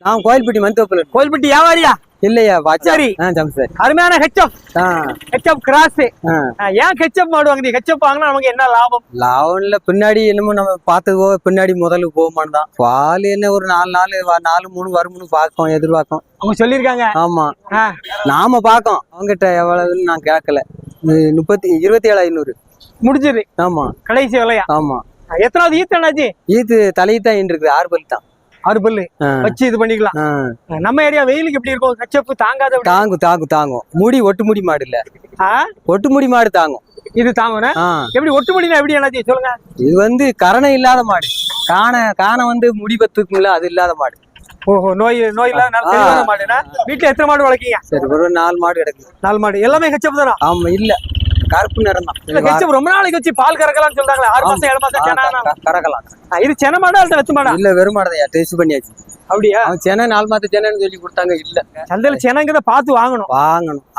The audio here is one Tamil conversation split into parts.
நான் கோயில்பட்டி மந்தோப்புல. கோயில்பட்டி வியாபாரியா? இல்லையா சரி. சரி. அருமையான ஹெச்எப் கிராஸ். ஏன் ஹெச்எப் மாடு வாங்குறீங்க? ஹெச்எப் வாங்கினா நமக்கு என்ன லாபம்? லாபம்ல பின்னாடி என்னமோ நம்ம பார்த்தது பின்னாடி முதலுக்கு போகமான்னு தான். பால் என்ன ஒரு 4 வரும்னு பார்க்கோம், எதிர்பார்க்கோம். அவங்க சொல்லியிருக்காங்க. ஆமா, நாம பார்க்கோம். அவங்ககிட்ட எவ்வளவுன்னு நான் கேட்கல. 27,500 முடிஞ்சது. ஆமா, கடைசி விலையா? ஆமா. எத்தனாவது ஈத்து? ஈத்து தலையத்தான் இருக்குது. 6 பல் தான். 6 பல்லு வச்சு இது பண்ணிக்கலாம். நம்ம ஏரியா வெயிலுக்கு எப்படி இருக்கும்? ஹெச்எப் தாங்காத? தாங்கும். முடி ஒட்டு முடி மாடு இல்ல, ஒட்டு முடி மாடு தாங்கும். இது தாங்கும்னா எப்படி? ஒட்டு முடினா எப்படி என்னாச்சு சொல்லுங்க. இது வந்து கரணை இல்லாத மாடு. காண வந்து முடி பத்துக்குங்களா, அது இல்லாத மாடு. ஓஹோ, நோய் இல்லாத மாடுனா. வீட்டுல எத்தனை மாடு வளர்க்கீங்க? சரி, ஒரு 4 மாடு கிடக்கு. 4 மாடு எல்லாமே ஹெச்எப் தானா? ஆமா, இல்ல கருப்பு நிறம் தான். ஹெச்எப் ரொம்ப நாளைக்கு வச்சு பால் கறக்கலாம்னு சொல்றாங்களே. 6 மாசம் 7 மாசம் கறக்கலாம். இது சென மாடா இல்ல வெத்து மாடா? இல்ல, வெறும் மாடா. டெஸ்ட் பண்ணியாச்சு. அப்படியா? சென்னை 4 மாசம் சென்னைன்னு சொல்லி கொடுத்தாங்க. இல்ல, சந்தையில சென்னைங்கிறத பார்த்து வாங்கணும்.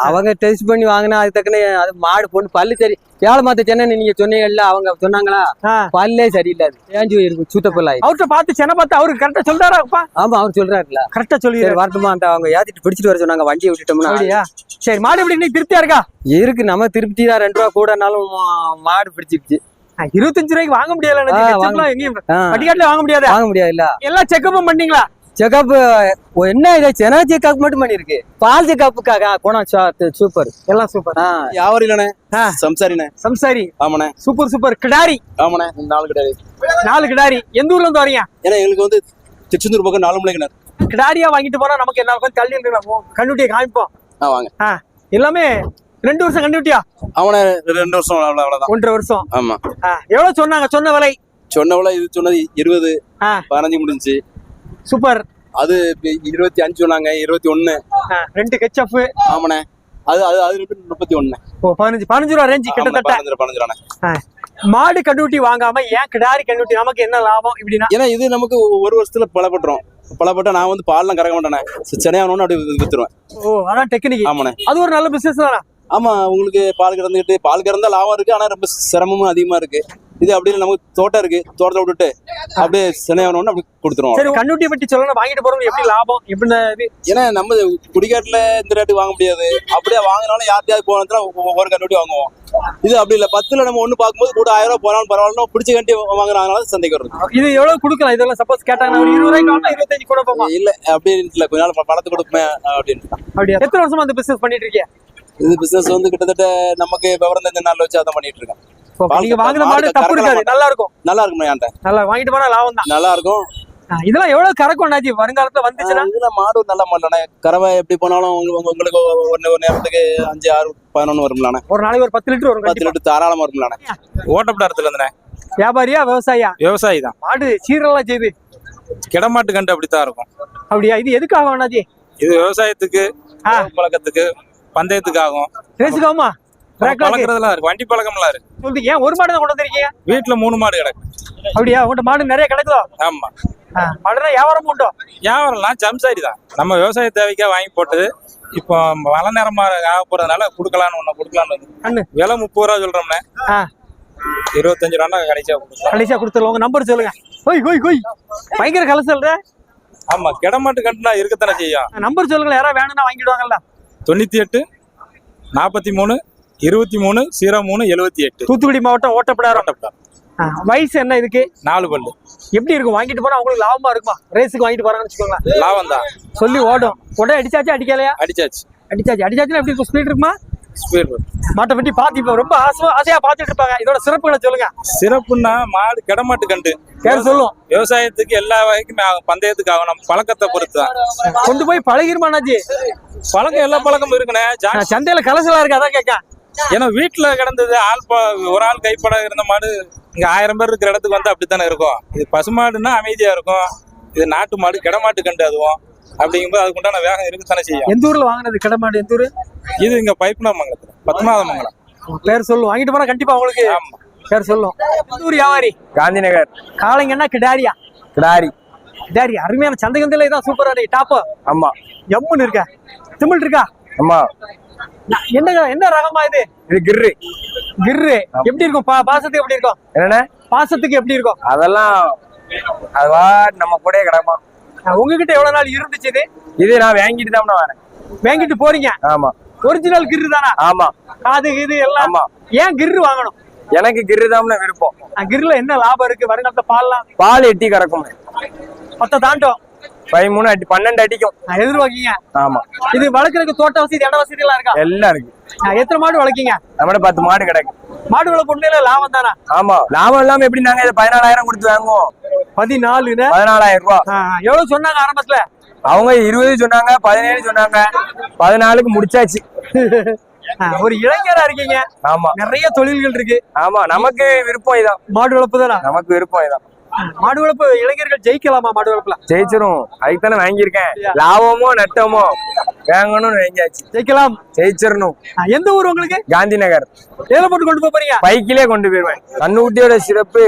அவங்க டெஸ்ட் பண்ணி வாங்கினா அது தக்கன அது மாடு பொண்ணு பல்லு சரி. 7 மாசம் சென்னைன்னு நீங்க சொன்னீங்கல்ல, அவங்க சொன்னாங்களா பல்லே சரியில்லை, தேஞ்சு இருக்கும், சூத்தப்பல்லாய். அவர்கிட்ட பார்த்து சென்னை பார்த்து அவருக்கு கரெக்டா சொல்றாராப்பா? ஆமா, அவர் சொல்றாருல, கரெக்டா சொல்லி வரட்டுமா? அந்த அவங்க ஏத்திட்டு பிடிச்சிட்டு வர சொன்னாங்க, வண்டியை விட்டுட்டோம்னா. அப்படியா? சரி, மாடு எப்படி இன்னைக்கு திருப்தியா இருக்கா? இருக்கு, நம்ம திருப்தி தான். 2 ரூபா கூடனாலும் மாடு பிடிச்சிருச்சு. 25 ரூபாய்க்கு வாங்க முடியல. படிக்காட்டுல வாங்க முடியாது. இல்ல. எல்லாம் செக்கப்பும் பண்ணீங்களா? செக்கப் என்ன இது? சென செக்கப் மட்டும் பண்ணிருக்கு. பால் செக்கப்புக்காக குணம் சூப்பர், எல்லாம் சூப்பர். யாவரிலனே சம்சாரி. ஆமாண்ணே, சூப்பர் கிடாரி. ஆமாண்ணே, 4 கிடாரி. எந்த ஊர்ல இருந்து வரீங்க? ஏன்னா எங்களுக்கு வந்து திருச்செந்தூர் பக்கம் 4 மலை கிணறு. கிடாரியா வாங்கிட்டு போனா நமக்கு என்ன இருக்கும்? தள்ளி கண்ணுட்டியை காமிப்போம். வாங்க. எல்லாமே 2 வருஷம் கண்டுட்டியா? அவனே 2 வருஷம் அவ்வளவுதான். 1.5 வருஷம். ஆமா. எவ்வளவு சொன்னாங்க? சொன்ன விலை இது சொன்னது 20, 15 முடிஞ்சு. சூப்பர். அது 25 சொன்னாங்க, 21. 2 ஹெச்எஃப். ஆமாண்ணே, அது 31. ஓ, 15 ரூபா ரேஞ்ச் கிட்டத்தட்ட. 15 ரூபா. மாடு கண்டுட்டி வாங்காம ஏன் கிடாரி கண்டுட்டி? நமக்கு என்ன லாபம் இப்படின்னா? ஏன்னா இது நமக்கு 1 வருஷத்துல பலப்பட்டா நான் வந்து பால்லாம் கறக்க மாட்டேனே, சென்னையானு அப்படி வித்துருவேன். ஓ, அதான் டெக்னிக். ஆமாண்ணே, அது ஒரு நல்ல பிசினஸ் தானே. ஆமா, உங்களுக்கு பால் கறந்தா லாபம் இருக்கு, ஆனா ரொம்ப சிரமமும் அதிகமா இருக்கு. இது அப்படி நமக்கு தோட்டம் இருக்கு, தோட்டத்தை விட்டுட்டு அப்படியே சென்னையானு அப்படி கொடுத்துருவோம். சரி, கண்ணுட்டியை பற்றி சொல்லணும். வாங்கிட்டு போறவங்க எப்படி லாபம் எப்படி? ஏன்னா நம்ம குடிக்காட்டுல இந்த ரேட்டு வாங்க முடியாது. அப்படியே வாங்கினாலும் யார்ட்டையாவது போனதுல ஒவ்வொரு கண்ணுட்டி வாங்குவோம். இது அப்படி இல்ல, 10ல நம்ம ஒண்ணு பார்க்கும்போது கூட 1000 ரூபாய் போனாலும் பரவாயில்ல, பிடிச்ச கண்டி வாங்குறாங்கனால சந்தைக்கு வருது. இது எவ்வளவு கொடுக்கலாம்? இதெல்லாம் சப்போஸ் கேட்டாங்க ஒரு 20 ரூபாய்க்கு 25 கூட போமா? இல்ல, அப்படி இல்ல, கொஞ்ச நாள் பழத்தை கொடுப்பேன் அப்படின்னு. அப்படியா? எத்தனை வருஷமா அந்த பிசினஸ் பண்ணிட்டு இருக்கீங்க? இது பிசினஸ் வந்து கிட்டத்தட்ட நமக்கு விவரம் தெரிஞ்ச நாள் வச்சு அதான் பண்ணிட்டு இருக்கேன். நீங்க வாங்குற மாடு தப்பு இருக்காது, நல்லா இருக்கும். நல்லா இருக்கும். நல்லா வாங்கிட்டு போனா லாபம் தான். நல்லா இருக்கும். இதெல்லாம் எவ்வளவு கறக்கும் நாஜி வருங்காலத்துல வந்துச்சுன்னா? இதெல்லாம் மாடு நல்ல மாடலானே. கறவை எப்படி போனாலும் உங்களுக்கு ஒரு நேரத்துக்கு 5, 6, 11 வரும்லானே. ஒரு நாளைக்கு ஒரு 10 லிட்டர் வரும். 10 லிட்டர் தாராளமா வரும்லானே. ஓட்டப்படாரத்துல இருந்தே. வியாபாரியா விவசாயியா? விவசாயி தான். மாடு சீரெல்லாம் செய்து கிடமாட்டு கண்டு அப்படித்தான் இருக்கும். அப்படியா? இது எதுக்காக நாஜி? இது விவசாயத்துக்கு, பழக்கத்துக்கு, பந்தயத்துக்காகும். ரேஸுக்காகுமா? பழக்கிறதுலாம் இருக்கு, வண்டி பழக்கம்லாம் இருக்கு. சொல்றீங்க. ஏன் ஒரு மாடு தான் கொண்டு வந்திருக்கீங்க? வீட்டுல 3 மாடு கிடக்கு. அப்படியா? உங்கள்ட்ட மாடு நிறைய கிடக்குதோ? ஆமா. மாடுனா வியாபாரம் உண்டோ? வியாபாரம்லாம் சம்சாரி தான். நம்ம விவசாய தேவைக்கா வாங்கி போட்டது. இப்போ மழை நேரமா ஆக போறதுனால கொடுக்கலான்னு விலை 30 ரூபா சொல்றோம்னே. 25 ரூபா கடைசியா கொடுத்துருவோம். உங்க நம்பர் சொல்லுங்க. பயங்கர கலசல்ற. ஆமா, கிடமாட்டு கண்டுனா இருக்கத்தானே செய்யும். நம்பர் சொல்லுங்க, யாராவது வேணும்னா வாங்கிடுவாங்கல்ல. 98 43 23 03 78. தூத்துக்குடி மாவட்டம் ஓட்டப்படாரம். வயசு என்ன இதுக்கு? 4 பல்லு. எப்படி இருக்கும்? வாங்கிட்டு போனா உங்களுக்கு லாபமா இருக்குமா? ரேஸுக்கு வாங்கிட்டு போறாங்கன்னு வச்சுக்கோங்க, லாபம் தான். சொல்லி ஓடும். உடனே அடிச்சாச்சு அடிக்கலையா? அடிச்சாச்சுன்னா எப்படி இருக்கும்? ஸ்பீட் இருக்குமா? ஸ்பீட். மாட்டை பற்றி பார்த்து இப்ப ரொம்ப ஆசையா பார்த்துட்டு இருப்பாங்க. இதோட சிறப்புகளை சொல்லுங்க. சிறப்புன்னா மாடு கிடமாட்டு கண்டு பேர் சொல்லும். விவசாயத்துக்கு எல்லா வகைக்குமே ஆகும், பந்தயத்துக்கு நம்ம பழக்கத்தை பொறுத்து தான். கொண்டு போய் பழகிருமானாச்சு. பழக்கம் எல்லா பழக்கமும் இருக்குண்ணே. சந்தையில கலசலா இருக்கு, அதான் கேட்க. ஏன்னா வீட்டுல கிடந்தது ஒரு ஆள் கைப்பட இருந்த மாடு இங்க 1000 பேர் இருக்கிற இடத்துக்கு வந்து அப்படித்தானே இருக்கும். இது பசுமாடுன்னா அமைதியா இருக்கும். இது நாட்டு மாடு, கிடமாட்டு கண்டு. அதுவும் அப்படிங்கும்போது அதுக்குண்டான வேகம் இருக்குத்தானே செய்யும். எந்த ஊர்ல வாங்கினது கிடமாடு? எந்த ஊரு இது? இங்க பைப்புனாமங்கலத்துல, பத்மநாதமங்கலம். பேர் சொல்லும். வாங்கிட்டு போனா கண்டிப்பா உங்களுக்கு பேர் சொல்லும். எந்த ஊர் வியாபாரி? காந்திநகர். காலைங்கன்னா கிடாரியா? கிடாரி. அருமையான சந்தைகந்தில இதான் சூப்பரா டாப். ஆமா, ஜம்முன்னு இருக்கா? திமிழ் இருக்கா? ஆமா. என்ன ரகமா இது? இது கிர்ரு. எப்படி இருக்கும்? பாசத்துக்கு எப்படி இருக்கும்? என்ன பாசத்துக்கு எப்படி இருக்கும்? அதெல்லாம் அதுவா நம்ம கூட கிடமா. உங்ககிட்ட எவ்வளவு நாள் இருந்துச்சு இது? இது நான் வாங்கிட்டு தான் வரேன். வாங்கிட்டு போறீங்க? ஆமா. ஒரிஜினல் கிர்ரு தானா? ஆமா. காது இது எல்லாம். ஆமா. ஏன் கிர்ரு வாங்கணும்? எனக்கு கிர்ரு தான் விருப்பம். கிர்ல என்ன லாபம் இருக்கு? வருங்காலத்துல பால்லாம் பால் எட்டி கறக்கும். 10 தாண்டும். 13 அடி 12 அடிக்கும். எதிர்பார்க்கீங்க? ஆமா. இது வளர்க்கறதுக்கு தோட்ட வசதி, இட வசதி எல்லாம் இருக்கா? எல்லாம் இருக்கு. எத்தனை மாடு வளர்க்கீங்க? நம்மட 10 மாடு கிடக்கு. மாடு வளர்ப்பு உண்மையில லாபம் தானா? ஆமா. லாபம் இல்லாம எப்படி நாங்க இதை 14,000 கொடுத்து வாங்குவோம்? 14,000 ரூபாய். எவ்வளவு சொன்னாங்க ஆரம்பத்துல? அவங்க 20 சொன்னாங்க, 17 சொன்னாங்க, 14க்கு முடிச்சாச்சு. ஒரு இளைஞரா இருக்கீங்க. ஆமா. நிறைய தொழில்கள் இருக்கு. ஆமா. நமக்கு விருப்பம் இதான். மாடு வளர்ப்பு தானா? நமக்கு விருப்பம் இதான். மாடு வளர்ப்பு இளைஞர்கள் ஜெயிக்கலாமா? மாடு வளர்ப்புல ஜெயிச்சிரும். அதுக்கு தானே வாங்கியிருக்கேன். லாபமோ நட்டமோ வாங்கணும்னு வாங்கியாச்சு. ஜெயிக்கலாம், ஜெயிச்சிடணும். எந்த ஊர் உங்களுக்கு? காந்தி நகர். ஏல போட்டு கொண்டு போறீங்க? பைக்கிலே கொண்டு போயிருவேன். கண்ணுக்குட்டியோட சிறப்பு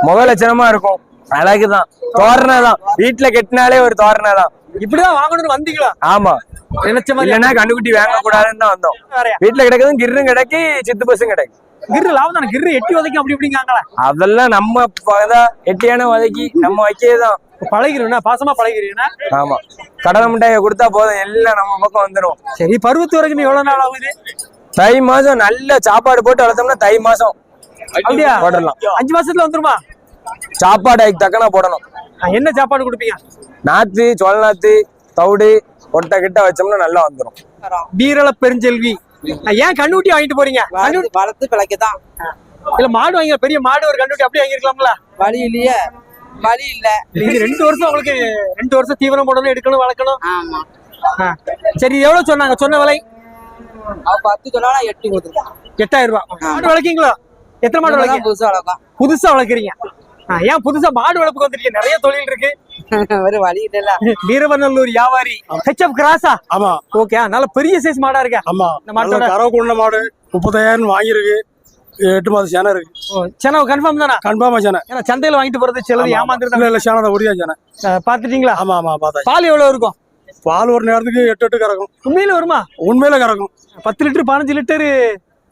முக லட்சணமா இருக்கும். அழகுதான். தோரணை தான். வீட்டுல கெட்டினாலே ஒரு தோரணை தான். இப்படிதான் வாங்கணும்னு வந்தீங்களா? ஆமா. நினைச்ச மாதிரி இல்லன்னா கண்ணுக்குட்டி வாங்க கூடாதுன்னு தான் வந்தோம். வீட்டுல கிடக்குதும் கிர்ரும் கிடக்கு, சித்து பசும் கிடக்கு. கிர்ரு லாபம் தானே? கிர்ரு எட்டி உதைக்கும் அப்படி இப்படிங்காங்களா? அதெல்லாம் நம்ம எட்டியான உதைக்கி நம்ம வைக்கதான் பழகிறோம். பாசமா பழகிறீங்கன்னா? ஆமா. கடலை மிட்டாயை கொடுத்தா போதும், எல்லாம் நம்ம பக்கம் வந்துடும். சரி, பருவத்து வரைக்கும் எவ்வளவு நாள் ஆகுது? தை மாசம் நல்ல சாப்பாடு போட்டு வளர்த்தோம்னா தை மாசம் அப்படியா போடலாம். 5 மாசத்துல வந்துருமா? சாப்பாடு அதுக்கு தக்கனா போடணும். என்ன சாப்பாடு கொடுப்பீங்க? நாத்து, சோழ நாத்து, தவிடு கொட்டை கிட்ட வச்சோம்னா நல்லா வந்துடும். வீரல பெருஞ்செல்வி. ஏன் கண்ணுட்டி வாங்கிட்டு போறீங்க? வளர்த்து பிழைக்கதான். இல்ல மாடு வாங்க, பெரிய மாடு ஒரு கண்ணுட்டி அப்படியே வாங்கிருக்கலாம்ல? வழி இல்லையே, வழி இல்ல. இது 2 வருஷம் உங்களுக்கு 2 வருஷம் தீவனம் போடணும், எடுக்கணும், வளர்க்கணும். சரி, எவ்வளவு சொன்னாங்க? சொன்ன விலை 10 சொன்னா 8 கொடுத்துருக்கோம். 8,000 ரூபாய். மாடு வளர்க்கீங்களா? எத்தனை மாடு வளர்க்கீங்க? புதுசா வளர்க்கலாம். புதுசா வளர்க்குறீங்க? ஏன் புதுசா மாடு வளர்ப்புக்கு வந்துருக்கீங்க? நிறைய தொழில் இருக்கு. ஒரு வழி இல்ல. வீரவநல்லூர் வியாபாரி. ஹெச்எஃப் கிராஸா? ஆமா. ஓகே, நல்ல பெரிய சைஸ் மாடா இருக்கா? ஆமா. இந்த மாட்டோட கறவை கொண்ட மாடு 30,000 வாங்கியிருக்கு. 8 மாதம் சேனை இருக்கு. செனவு கன்ஃபார்ம் தானா? கன்ஃபார்மா சேனை. ஏன்னா சந்தையில வாங்கிட்டு போறது சிலது ஏமாந்துருந்தாங்க. இல்ல சேனை உரியா சேனை. பாத்துட்டீங்களா? ஆமா ஆமா பார்த்தா. பால் எவ்வளவு இருக்கும்? பால் ஒரு நேரத்துக்கு 8 கறக்கும். உண்மையில வருமா? உண்மையில கறக்கும். 10 லிட்டர் 15 லிட்டர்.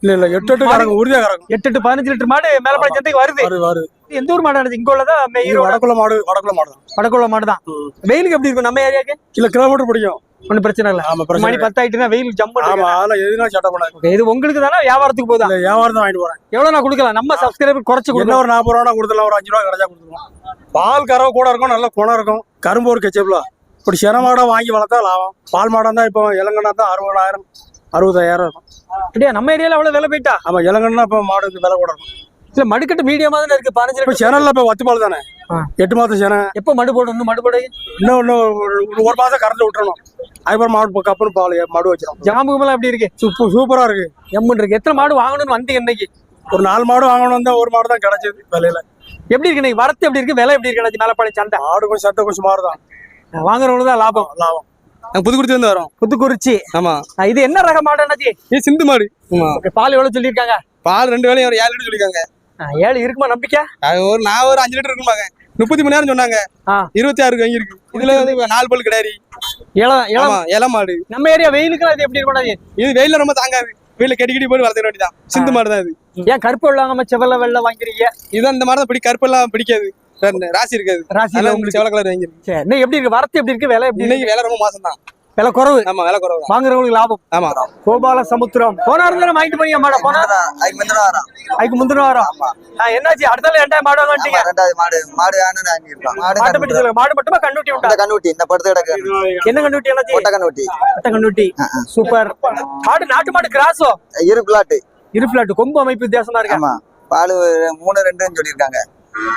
இல்ல 8 கறக்கும், உறுதியா கறக்கும். 8 15 லிட்டர் மாடு மேலப்பட சந்தைக்கு வருது. வருது. எந்த ஊர் மாடு? இங்க உள்ளதா? வடக்குள்ள மாடு. வடக்குள்ள மாடு தான். வடக்குள்ள மாடு தான். வெயிலுக்கு எப்படி இருக்கும் நம்ம ஏரியாக்கு? இல்ல கிலோமீட்டர் பிடிக்கும். ஒன்னும் பிரச்சனை இல்ல. ஆமா, பிரச்சனை மணி 10 ஆயிட்டுனா வெயில் ஜம்ப் ஆமா. அதெல்லாம் எதுனா சட்டை பண்ணாது. இது உங்களுக்கு தானே வியாபாரத்துக்கு போதா? இல்ல வியாபாரம் தான் வாங்கிட்டு போறேன். எவ்வளவு நான் கொடுக்கலாம்? நம்ம சப்ஸ்கிரைபர் குறைச்சு கொடுக்கலாம். ஒரு 40 ரூபா கொடுத்தலாம், ஒரு 5 ரூபா கிடைச்சா கொடுத்துருவோம். பால் கறவை கூட இருக்கும், நல்ல குணம் இருக்கும். கரும்பு ஒரு கெச்சப்ல. இப்படி சின மாடா வாங்கி வளர்த்தா லாபம். பால் மாடா தான் இப்போ இளங்கண்ணா தான் 60,000 65,000 இருக்கும். அப்படியா? நம்ம ஏரியால அவ்வளவு விலை போயிட்டா? ஆமா. இளங்கண்ணா இப்ப மாடுக்கு விலை கூட இருக்கும். இல்ல மடுக்கட்டு மீடியமா தானே இருக்கு. 15 இப்ப லிட்டர் சேனல்ல இப்ப 10 பால் தானே. 8 மாதம் சேனை. எப்ப மடு போடணும்? மடு போட இன்னும் ஒரு மாசம் கறந்து விட்டுறணும். அதுக்கப்புறம் மாடு கப்புன்னு பால் மடு வச்சிடும். ஜாமுகமெல்லாம் எப்படி இருக்கு? சூப்பரா இருக்கு. எம்மன் இருக்கு. எத்தனை மாடு வாங்கணும்னு வந்தீங்க இன்னைக்கு? ஒரு 4 மாடு வாங்கணும் தான், ஒரு மாடு தான் கிடைச்சது விலையில. எப்படி இருக்கு இன்னைக்கு? வரத்து எப்படி இருக்கு? விலை எப்படி இருக்கு? மேலப்பாளையம் சந்தை மாடு கொஞ்சம் சட்டை கொஞ்சம் மாறுதான். வாங்குறவங்களுக்கு தான் லாபம். லாபம். புதுக்குறிச்சி வந்து வரோம். புதுக்குறிச்சி. ஆமா. இது என்ன ரக மாடு அண்ணாச்சி? இது சிந்து மாடு. பால் எவ்வளவு சொல்லிருக்காங்க? பால் 2 வேளையும் ஒரு 7 லிட்டர் சொல்லிருக்காங்க. 7 இருக்குமா நம்பிக்கை? நான் ஒரு 5 லிட்டர் இருக்குமாங்க. 30 மணி நேரம் சொன்னாங்க. 26 வாங்கியிருக்கு. இதுல வந்து 4 பல் கிடையாது. இளம் மாடு. நம்ம ஏரியா வெயிலுக்கு இது எப்படி இருக்கும்? இது வெயில ரொம்ப தாங்காது. வெயில கட்டி போட்டு வளர்த்துக்க வேண்டியதான். சிந்து மாடு தான் இது. ஏன் கருப்பு வெள்ளாம செவல வெள்ள வாங்கிருக்கீங்க? இதான் இந்த மாதிரி தான் கருப்பு எல்லாம் பிடிக்காது. ராசி இருக்காது. ராசியில உங்களுக்கு செவல கலர் வாங்கிருக்கு. சரி, இன்னைக்கு எப்படி இருக்கு? வரத்து எப்படி இருக்கு? விலை எப்படி? இன்னைக்கு விலை ரொம்ப மோசம் தான். விலை குறவு. ஆமா, விலை குறவு தான். வாங்குறவங்களுக்கு லாபம். ஆமா. கோபால சமுத்திரம் போனா இருந்தா வாங்கிட்டு போனீங்க மாட? போனா அதுக்கு முந்தின வாரம். என்னாச்சு? அடுத்த 2 மாடு வாங்கிட்டீங்க? மாடு வேணும்னு வாங்கிருக்கோம். மாட்டை பத்தி சொல்லுங்க. மாடு மட்டுமா கண்ணுட்டி உண்டா? கண்ணுட்டி இந்த படுத்து கிடக்கு. என்ன கண்ணுட்டி? என்னாச்சு? கண்ணுட்டி. கண்ணுட்டி. சூப்பர். மாடு நாட்டு மாடு கிராஸோ? இரு பிளாட். இரு பிளாட். கொம்பு அமைப்பு வித்தியாசமா இருக்கு. ஆமா. பால் 3-2 சொல்லிருக்காங்க.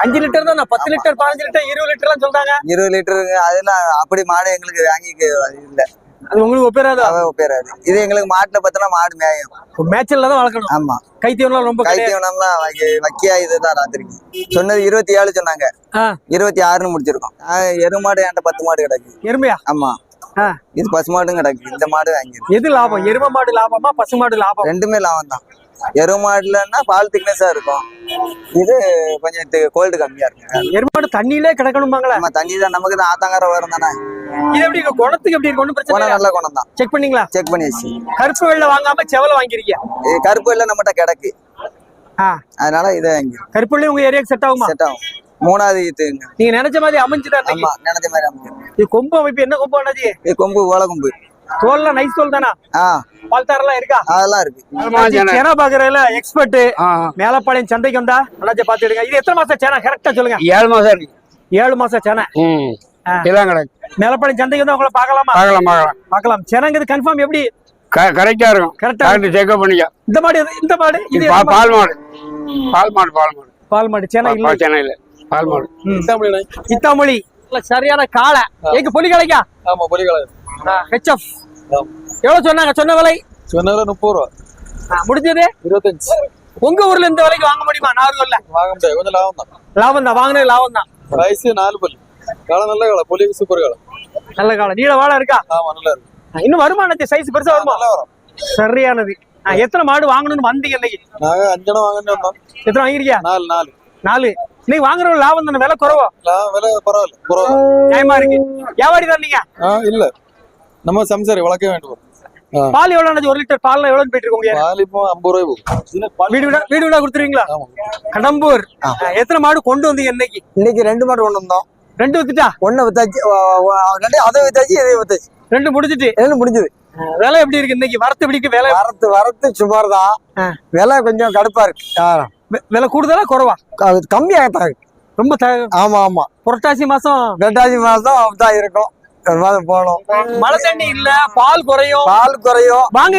5 லிட்டர் தான். 10 லிட்டர் 15 லிட்டர் 20 லிட்டர் எல்லாம் சொல்றாங்க. 20 லிட்டர் அதெல்லாம் அப்படி மாடு எங்களுக்கு வாங்கிக்க இல்ல. அது உங்களுக்கு ஒப்பேராது. ஒப்பேராது. இது எங்களுக்கு மாட்டுல பார்த்தா மாடு மேயும். மேட்ச்ல தான் வளர்க்கணும். ஆமா. கைத்தீவனம் ரொம்ப கைத்தீவனம்லாம் வக்கியா இதுதான் ராத்திரிக்கு. சொன்னது 27 சொன்னாங்க. 26ன்னு முடிச்சிருக்கோம். எரு மாடு என்கிட்ட 10 மாடு கிடக்கு. எருமையா? ஆமா. இது பசு மாடும் கிடக்கு. இந்த மாடு வாங்கிருக்கு. எது லாபம்? எரும மாடு லாபமா பசு மாடு லாபம்? ரெண்டுமே லாபம் தான். எரு மாடுலன்னா பால் திக்னஸா இருக்கும். இது கொஞ்சம் கோல்டு கம்மியா இருக்கு. எருமாடு தண்ணியிலே கிடக்கணுமாங்களா? நம்ம தண்ணி தான். நமக்கு தான் ஆத்தாங்கர வரும் தானே. இது எப்படி இருக்கு? குணத்துக்கு எப்படி இருக்கு? ஒன்றும் பிரச்சனை இல்ல. நல்ல குணம் தான். செக் பண்ணீங்களா? செக் பண்ணியாச்சு. கருப்பு வெள்ளை வாங்காம செவல வாங்கிருக்கீங்க. கருப்பு வெள்ளை நம்மகிட்ட கிடக்கு. அதனால இதை வாங்கி. கருப்பு வெள்ளை உங்க ஏரியாக்கு செட் ஆகுமா? செட் ஆகும். மூணாவது ஈத்துங்க. நீங்க நினைச்ச மாதிரி அமைஞ்சுதான் இன்னைக்கு. ஆமா நினைச்ச மாதிரி அமைச்சு. இது கொம்பு அமைப்பு என்ன கொம்பு அண்ணாச்சி? இது கொம்பு ஓலை கொம்பு. தோல்லாம் நைஸ் தோல் தானா? பால் தாரெல்லாம் இருக்கா? அதெல்லாம் இருக்கு. சேனா பாக்குறதுல எக்ஸ்பர்ட். மேலப்பாளையம் சந்தைக்கு வந்தா அண்ணாச்சி பாத்துடுங்க. இது எத்தனை மாசம் சேனா கரெக்டா சொல்லுங்க. 7 மாசம் இருக்கு. 7 மாசம் சேனா. இதான் கிடக்கு. மேலப்பாளையம் சந்தைக்கு வந்து உங்களை பார்க்கலாமா? பார்க்கலாம். சேனாங்கிறது கன்ஃபார்ம் எப்படி? கரெக்டா இருக்கும். கரெக்டா செக்அப் பண்ணிக்க. இந்த மாடு இது பால் மாடு. பால் மாடு சேனா இல்ல. சென்னையில பால் மாடு. இத்தாமொழி சரியான காளை. எங்க பொலி கலைக்கா? ஆமா பொலிகளை ஹெச்எஃப் எவ்வளவு சொன்னாங்க? சொன்ன விலை சொன்னதுல 30 ரூபா. முடிஞ்சது 25. உங்க ஊர்ல இந்த விலைக்கு வாங்க முடியுமா? நாகர்கோவில்ல வாங்க முடியாது, கொஞ்சம் லாபம் தான். லாபம் தான், வாங்கினது லாபம் தான். வயசு 4 பல்லு. காலம் நல்ல காலம், பொலி சூப்பர் காலம். நல்ல காலம். நீள வாழை இருக்கா? ஆமா நல்லா இருக்கு. இன்னும் வருமானத்தை சைஸ் பெருசா வருமா? நல்லா வரும். சரியானது. எத்தனை மாடு வாங்கணும்னு வந்தீங்க இன்னைக்கு? நாங்க 5 வாங்கன்னு வந்தோம். எத்தனை வாங்கிருக்கியா? 4. இன்னைக்கு வாங்குற லாபம் தானே? விலை குறவோ? விலை பரவாயில்ல, நியாயமா இருக்கு. வியாபாரி தான் நீங்க? இல்ல நம்ம சம்சாரி வளர்க்க வேண்டும். பால் எவ்வளவு? 1 லிட்டர் பால் எவ்வளவு போயிட்டு இருக்கீங்க? பால் இப்போ 50 ரூபாய் போகும். வீடு வீடா கொடுத்துருவீங்களா? கடம்பூர். எத்தனை மாடு கொண்டு வந்தீங்க இன்னைக்கு? இன்னைக்கு 2 மாடு கொண்டு வந்தோம். 2 வித்துட்டா? 1 வித்தாச்சு. அதை வித்தாச்சு, இதை வித்தாச்சு. 2 முடிஞ்சிட்டு. 2 முடிஞ்சது. விலை எப்படி இருக்கு இன்னைக்கு? வரத்து எப்படி இருக்கு? விலை வரத்து சுமார் தான். விலை கொஞ்சம் கடுப்பா இருக்கு. விலை கூடுதலா குறவா? கம்மியாகத்தான் இருக்கு. ரொம்ப ஆமா புரட்டாசி மாசம் தான் இருக்கும். ஒரு மாதம் போனோம். மழை தண்ணி இல்ல, பால் குறையும். வாங்கி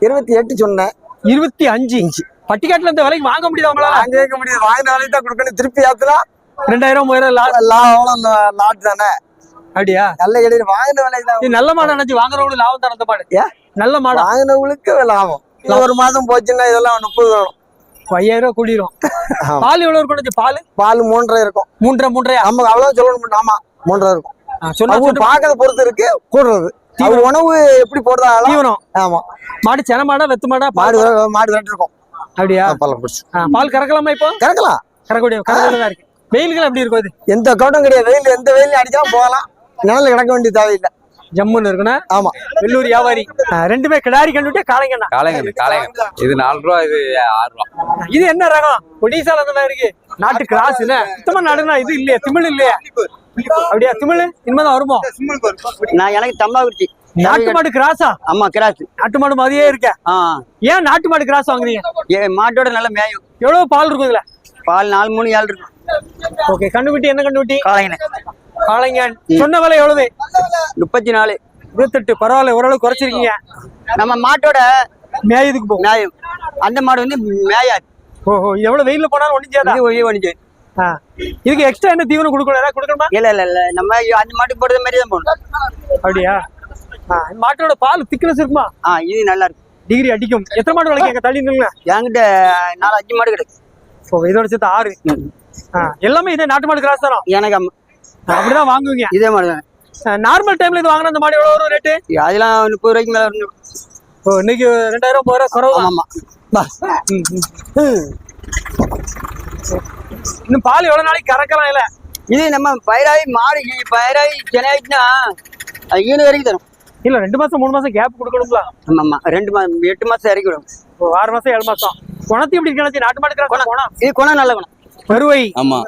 28 சொன்னேன். 25 பட்டிக்காட்டுல இந்த விலைக்கு வாங்க முடியாது உங்களால? கேட்க முடியாது. வாங்கின விலைக்கு தான் கொடுக்கணும். திருப்பி ஏத்துனா 2000 3000 லாட் தானே. அப்படியா? நல்ல இடையில வாங்கின விலைக்கு தான். இது நல்ல மாடு நினைச்சு வாங்குறவங்களுக்கு லாபம் தர மாடு. நல்ல மாடு வாங்கினவங்களுக்கு லாபம். ஒரு மாதம் போச்சுன்னா இதெல்லாம் 30 வேணும். 5000 ரூபாய் கூடிரும். பால் எவ்வளவு இருக்கும்? பால் 3.5 இருக்கும். 3.5 ஆமா, அவ்வளவு சொல்லணும். ஆமா 3.5 இருக்கும். பாக்கத பொறுத்து இருக்கு கூடுறது. உணவு எப்படி போடுறதா தீவனம். ஆமா. மாடு சென மாடா வெத்து மாடா? மாடு ரெண்டு இருக்கும். அப்படியா? பால் கறக்கலாமா? இப்போ கறக்கலாம். கறக்கக்கூடியதான் இருக்கு. வெயில்கள் எப்படி இருக்கும்? இது எந்த கவுட்டும் கிடையாது. வெயில் எந்த வெயிலும் அடிக்காம போகலாம். நிழல கிடக்க வேண்டிய தேவையில்லை. ஜம்முன்னு இருக்கணும். ஆமா. வெள்ளூர் வியாபாரி. ரெண்டுமே கிடாரி கண்டுட்டே காளைங்கண்ணா. காளைங்க. இது 4 ரூபா, இது 6 ரூபா. இது என்ன ரகம்? ஒடிசால தான் இருக்கு. நாட்டு கிராஸ். சுத்தமா நாடுனா இது இல்லையா? திமிழ் இல்லையா? அப்படியா? திமிழ் இனிமேதான் வருமோ? நான் எனக்கு தம்பாகுச்சி. நாட்டு மாடு கிராஸா? ஆமா கிராஸ். நாட்டு மாடு மாதிரியே இருக்க. ஏன் நாட்டு மாடு கிராஸ் வாங்குறீங்க? மாட்டோட நல்ல மேயும். எவ்வளவு பால் இருக்கும் இதுல? பால் 4 3 7 இருக்கும். ஓகே. கண்ணுக்குட்டி என்ன கண்ணுக்குட்டி? காளைங்க. சொன்ன விலை எவ்வளவு? 34. 28. பரவாயில்ல, ஓரளவு குறைச்சிருக்கீங்க. நம்ம மாட்டோட மேயதுக்கு போகும். மேயும். அந்த மாடு வந்து மேயாது. ஓஹோ. எவ்வளவு வெயில்ல போனாலும் ஒண்ணும் செய்யாதா? இதுக்கு எக்ஸ்ட்ரா என்ன தீவனம் கொடுக்கணும்? கொடுக்கணுமா? இல்ல நம்ம அந்த மாட்டுக்கு போடுற மாதிரி தான் போடணும். அப்படியா? மாட்டோட பால் திக்னஸ் இருக்குமா? இது நல்லா இருக்கு. டிகிரி அடிக்கும். எத்தனை மாடு வளர்க்கீங்க? தள்ளி நில்லுங்க. என்கிட்ட 4 5 மாடு கிடைக்கும். இதோட சேர்த்து 6. எல்லாமே இதே நாட்டு மாடு கிராஸ் தானே? எனக்கு அப்படிதான் வாங்குவீங்க? இதே மாடுதான். நார்மல் டைம்ல இது வாங்கினா அந்த மாடு எவ்வளவு வரும் ரேட்டு? அதெல்லாம் 30 ரூபாய்க்கு மேல வரும். இன்னைக்கு 2000 3000 குறவு. ஆமா. இன்னும் பால் எவ்வளவு நாளைக்கு கறக்கலாம்? இல்ல இது நம்ம பயிராகி மாடு பயிராகி சென்னைக்குன்னா அது 7 வரைக்கும் தரும். இல்ல 2 மாசம் 3 மாசம் கேப் கொடுக்கணுங்களா? ஆமா 2 மாசம் 8 மாசம் இறக்கி விடும். 6 மாசம் 7 மாசம். குணத்தை எப்படி இருக்கு? நாட்டு மாடு குணம். இது குணம் நல்ல குணம். பருவை. ஆமா.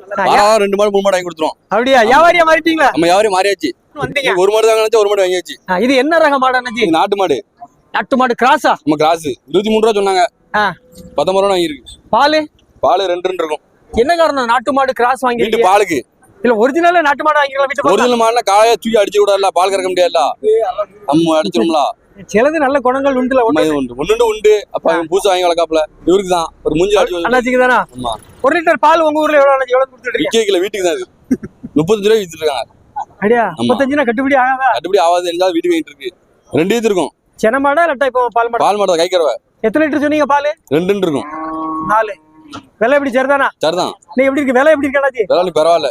2 மாடு 3 மாடு வாங்கி கொடுத்துருவோம். அப்படியா? வியாபாரியா மாறிட்டீங்களா? நம்ம வியாபாரி மாறியாச்சு. வந்தீங்க. ஒரு மாடு தான் நினைச்சா 1 மாடு வாங்கியாச்சு. இது என்ன ரக மாடு அண்ணாச்சி? நாட்டு மாடு. நாட்டு மாடு கிராஸா? நம்ம கிராஸ். 23 ரூபா சொன்னாங்க. 19 ரூபா வாங்கிருக்கு. பால் 2 இருக்கும். என்ன காரணம் நாட்டு மாடு கிராஸ் வாங்கி? வீட்டு பாலுக்கு. இல்ல ஒரிஜினல் நாட்டு மாடு வாங்கிக்கலாம். வீட்டு ஒரிஜினல் மாடுனா காய தூக்கி அடிச்சு விடாதல, பால் கறக்க முடியாதுல. நம்ம அடிச்சிரோம்ல. சிலது நல்ல குணங்கள் உண்டுல. உண்டு. அப்ப பூசை வாங்கி வளர்க்காப்ல. இவருக்கு தான் ஒரு மூஞ்சி அடிச்சு அண்ணாச்சிக்கு தானா? ஆமா. 1 லிட்டர் பால் உங்க ஊர்ல எவ்வளவு கொடுத்துட்டு இருக்கீங்க? வீட்டுக்கு தான் இது. 35 ரூபாய் வித்துட்டு இருக்காங்க. அப்படியா? 35னா கட்டுப்படி ஆகாதா? கட்டுப்படி ஆகாது. எல்லாம் வீட்டுக்கு வாங்கிட்டு இருக்கு. 2 இது இருக்கும். சென மாடா இல்ல இப்போ பால் மாடா? பால் மாடா, கைக்கறவை. எத்தனை லிட்டர் சொன்னீங்க பால்? 2 இருக்கும். 4. விலை எப்படி சரிதானா? சரிதான். நீ எப்படி இருக்கு? விலை எப்படி இருக்கு அண்ணாச்சி? விலை பரவாயில்ல.